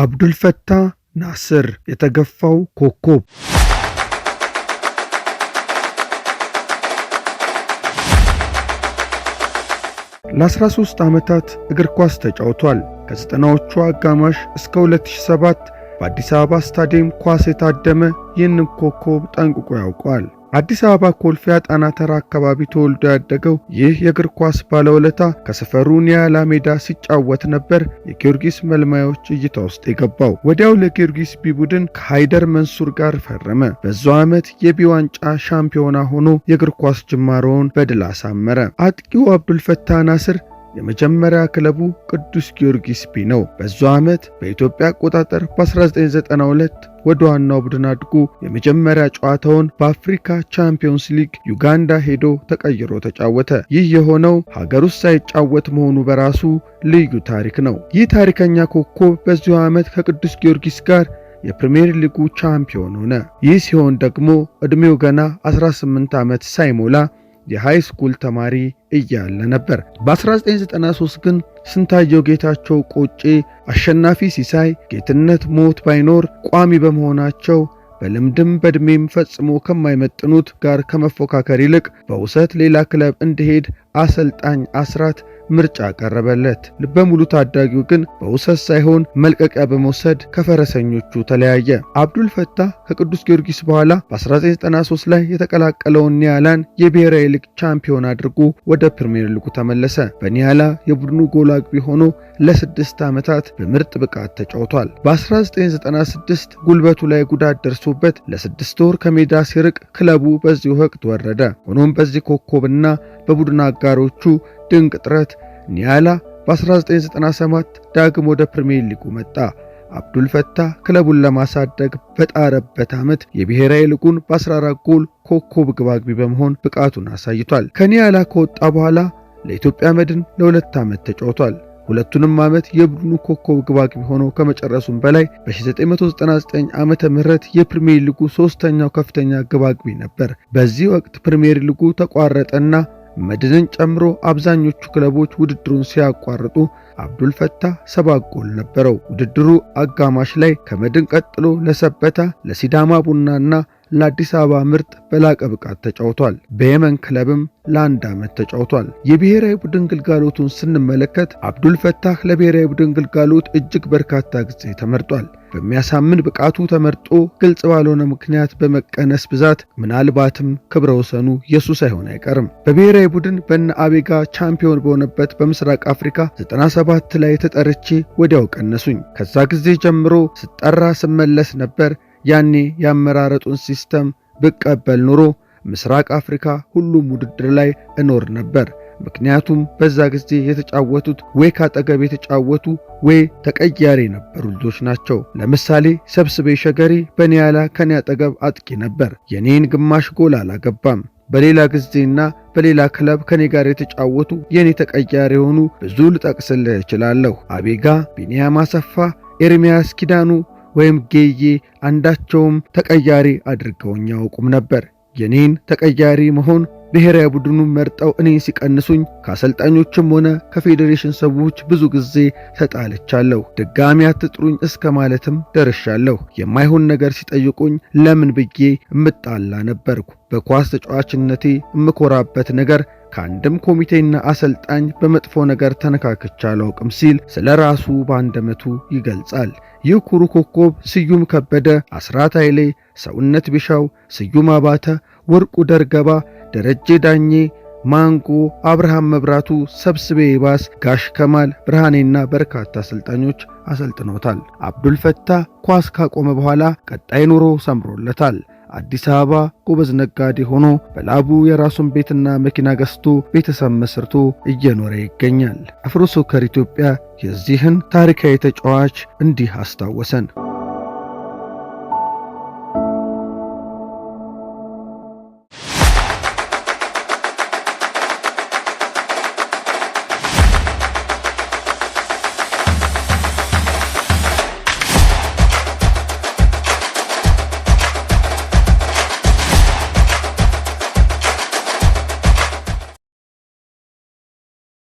አብዱልፈታህ ናስር የተገፋው ኮከብ። ለ13 ዓመታት እግር ኳስ ተጫውቷል። ከ90ዎቹ አጋማሽ እስከ 2007 በአዲስ አበባ ስታዲየም ኳስ የታደመ ይህንን ኮከብ ጠንቅቆ ያውቀዋል። አዲስ አበባ ኮልፌ ጣና ተራ አካባቢ ተወልዶ ያደገው ይህ የእግር ኳስ ባለውለታ ከሰፈሩ ኒያላ ሜዳ ሲጫወት ነበር የጊዮርጊስ መልማዮች እይታ ውስጥ የገባው። ወዲያው ለጊዮርጊስ ቢ ቡድን ከሃይደር መንሱር ጋር ፈረመ። በዛው ዓመት የቢ ዋንጫ ሻምፒዮና ሆኖ የእግር ኳስ ጅማሮውን በድል አሳመረ። አጥቂው አብዱልፈታህ ናስር የመጀመሪያ ክለቡ ቅዱስ ጊዮርጊስ ቢ ነው። በዛው ዓመት በኢትዮጵያ አቆጣጠር በ1992 ወደ ዋናው ቡድን አድጎ የመጀመሪያ ጨዋታውን በአፍሪካ ቻምፒዮንስ ሊግ ዩጋንዳ ሄዶ ተቀይሮ ተጫወተ። ይህ የሆነው ሀገር ውስጥ ሳይጫወት መሆኑ በራሱ ልዩ ታሪክ ነው። ይህ ታሪከኛ ኮከብ በዚሁ ዓመት ከቅዱስ ጊዮርጊስ ጋር የፕሪሚየር ሊጉ ቻምፒዮን ሆነ። ይህ ሲሆን ደግሞ ዕድሜው ገና 18 ዓመት ሳይሞላ የሃይ ስኩል ተማሪ እያለ ነበር። በ1993 ግን ስንታየው ጌታቸው ቆጬ፣ አሸናፊ ሲሳይ፣ ጌትነት ሞት ባይኖር ቋሚ በመሆናቸው በልምድም በእድሜም ፈጽሞ ከማይመጥኑት ጋር ከመፎካከር ይልቅ በውሰት ሌላ ክለብ እንዲሄድ አሰልጣኝ አስራት ምርጫ ቀረበለት። ልበ ሙሉ ታዳጊው ግን በውሰት ሳይሆን መልቀቂያ በመውሰድ ከፈረሰኞቹ ተለያየ። አብዱልፈታህ ከቅዱስ ጊዮርጊስ በኋላ በ1993 ላይ የተቀላቀለውን ኒያላን የብሔራዊ ሊግ ቻምፒዮን አድርጎ ወደ ፕሪሚየር ሊጉ ተመለሰ። በኒያላ የቡድኑ ጎል አግቢ ሆኖ ለ6 ዓመታት በምርጥ ብቃት ተጫውቷል። በ1996 ጉልበቱ ላይ ጉዳት ደርሶበት ለ6 ወር ከሜዳ ሲርቅ ክለቡ በዚህ ወቅት ወረደ። ሆኖም በዚህ ኮከብና በቡድን አጋሮቹ ድንቅ ጥረት ኒያላ በ1997 ዳግም ወደ ፕሪሚየር ሊጉ መጣ። አብዱልፈታህ ክለቡን ለማሳደግ በጣረበት ዓመት የብሔራዊ ሊጉን በ14 ጎል ኮከብ ግብ አግቢ በመሆን ብቃቱን አሳይቷል። ከኒያላ ከወጣ በኋላ ለኢትዮጵያ መድን ለ2 ዓመት ተጫውቷል። ሁለቱንም ዓመት የቡድኑ ኮከብ ግብ አግቢ ሆኖ ከመጨረሱም በላይ በ1999 ዓመተ ምህረት የፕሪሚየር ሊጉ 3ኛው ከፍተኛ ግብ አግቢ ነበር። በዚህ ወቅት ፕሪሚየር ሊጉ ተቋረጠና መድንን ጨምሮ አብዛኞቹ ክለቦች ውድድሩን ሲያቋርጡ አብዱልፈታህ 7 ጎል ነበረው። ውድድሩ አጋማሽ ላይ ከመድን ቀጥሎ ለሰበታ፣ ለሲዳማ ቡናና ለአዲስ አበባ ምርጥ በላቀ ብቃት ተጫውቷል። በየመን ክለብም ለ1 ዓመት ተጫውቷል። የብሔራዊ ቡድን ግልጋሎቱን ስንመለከት አብዱልፈታህ ለብሔራዊ ቡድን ግልጋሎት እጅግ በርካታ ጊዜ ተመርጧል። በሚያሳምን ብቃቱ ተመርጦ ግልጽ ባልሆነ ምክንያት በመቀነስ ብዛት ምናልባትም ክብረ ወሰኑ የሱ ሳይሆን አይቀርም። በብሔራዊ ቡድን በነ አቤጋ ቻምፒዮን በሆነበት በምስራቅ አፍሪካ 97 ላይ ተጠርቼ ወዲያው ቀነሱኝ። ከዛ ጊዜ ጀምሮ ስጠራ ስመለስ ነበር። ያኔ ያመራረጡን ሲስተም ብቀበል ኑሮ ምስራቅ አፍሪካ ሁሉም ውድድር ላይ እኖር ነበር። ምክንያቱም በዛ ጊዜ የተጫወቱት ወይ ካጠገብ የተጫወቱ ወይ ተቀያሪ የነበሩ ልጆች ናቸው። ለምሳሌ ሰብስቤ ሸገሪ በኒያላ ከኔ አጠገብ አጥቂ ነበር። የኔን ግማሽ ጎል አላገባም። በሌላ ጊዜና በሌላ ክለብ ከኔ ጋር የተጫወቱ የኔ ተቀያሪ የሆኑ ብዙ ልጠቅስልህ እችላለሁ። አቤጋ፣ ቢኒያም አሰፋ፣ ኤርሚያስ ኪዳኑ ወይም ጌዬ አንዳቸውም ተቀያሪ አድርገውኝ ያውቁም ነበር። የኔን ተቀያሪ መሆን ብሔራዊ ቡድኑን መርጠው እኔን ሲቀንሱኝ ከአሰልጣኞችም ሆነ ከፌዴሬሽን ሰዎች ብዙ ጊዜ ተጣልቻለሁ። ድጋሚ አትጥሩኝ እስከ ማለትም ደርሻለሁ። የማይሆን ነገር ሲጠይቁኝ ለምን ብዬ እምጣላ ነበርኩ። በኳስ ተጫዋችነቴ እምኮራበት ነገር ከአንድም ኮሚቴና አሰልጣኝ በመጥፎ ነገር ተነካክቻ አላውቅም ሲል ስለ ራሱ በአንደበቱ ይገልጻል። ይህ ኩሩ ኮከብ ስዩም ከበደ፣ አስራት ኃይሌ፣ ሰውነት ቢሻው፣ ስዩም አባተ፣ ወርቁ ደርገባ፣ ደረጀ ዳኜ፣ ማንጎ፣ አብርሃም መብራቱ፣ ሰብስቤ ይባስ፣ ጋሽ ከማል ብርሃኔና በርካታ አሰልጣኞች አሰልጥነውታል። አብዱልፈታህ ኳስ ካቆመ በኋላ ቀጣይ ኑሮ ሰምሮለታል። አዲስ አበባ ጎበዝ ነጋዴ ሆኖ በላቡ የራሱን ቤትና መኪና ገዝቶ ቤተሰብ መስርቶ እየኖረ ይገኛል። አፍሮ ሶከር ኢትዮጵያ የዚህን ታሪካዊ ተጫዋች እንዲህ አስታወሰን።